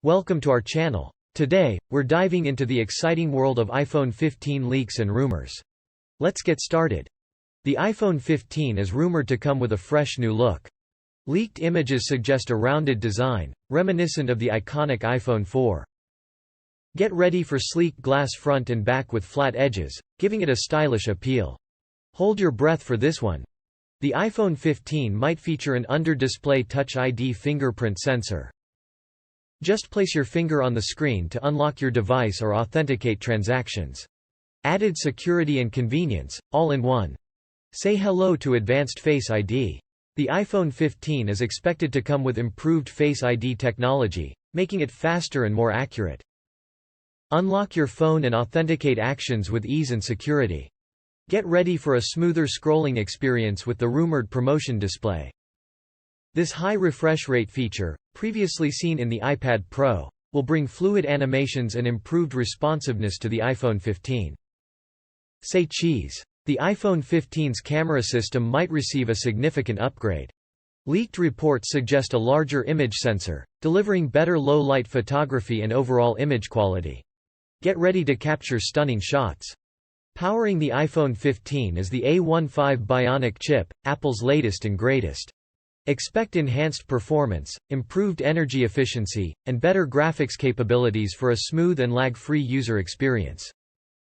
Welcome to our channel. Today, we're diving into the exciting world of iPhone 15 leaks and rumors. Let's get started. The iPhone 15 is rumored to come with a fresh new look. Leaked images suggest a rounded design, reminiscent of the iconic iPhone 4. Get ready for sleek glass front and back with flat edges, giving it a stylish appeal. Hold your breath for this one. The iPhone 15 might feature an under-display Touch ID fingerprint sensor. Just place your finger on the screen to unlock your device or authenticate transactions. Added security and convenience, all in one. Say hello to advanced Face ID. The iPhone 15 is expected to come with improved Face ID technology, making it faster and more accurate. Unlock your phone and authenticate actions with ease and security. Get ready for a smoother scrolling experience with the rumored promotion display. This high refresh rate feature, previously seen in the iPad Pro, will bring fluid animations and improved responsiveness to the iPhone 15. Say cheese. The iPhone 15's camera system might receive a significant upgrade. Leaked reports suggest a larger image sensor, delivering better low-light photography and overall image quality. Get ready to capture stunning shots. Powering the iPhone 15 is the A15 Bionic chip, Apple's latest and greatest. Expect enhanced performance, improved energy efficiency, and better graphics capabilities for a smooth and lag-free user experience.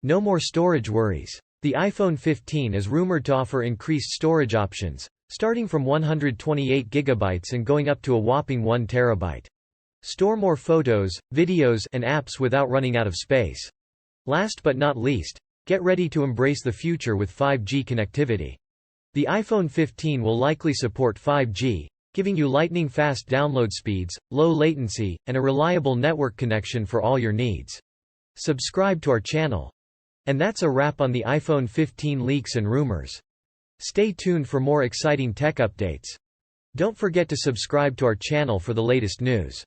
No more storage worries. The iPhone 15 is rumored to offer increased storage options, starting from 128 GB and going up to a whopping 1 TB. Store more photos, videos, and apps without running out of space. Last but not least, get ready to embrace the future with 5G connectivity. The iPhone 15 will likely support 5G, giving you lightning-fast download speeds, low latency, and a reliable network connection for all your needs. Subscribe to our channel. And that's a wrap on the iPhone 15 leaks and rumors. Stay tuned for more exciting tech updates. Don't forget to subscribe to our channel for the latest news.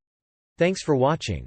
Thanks for watching.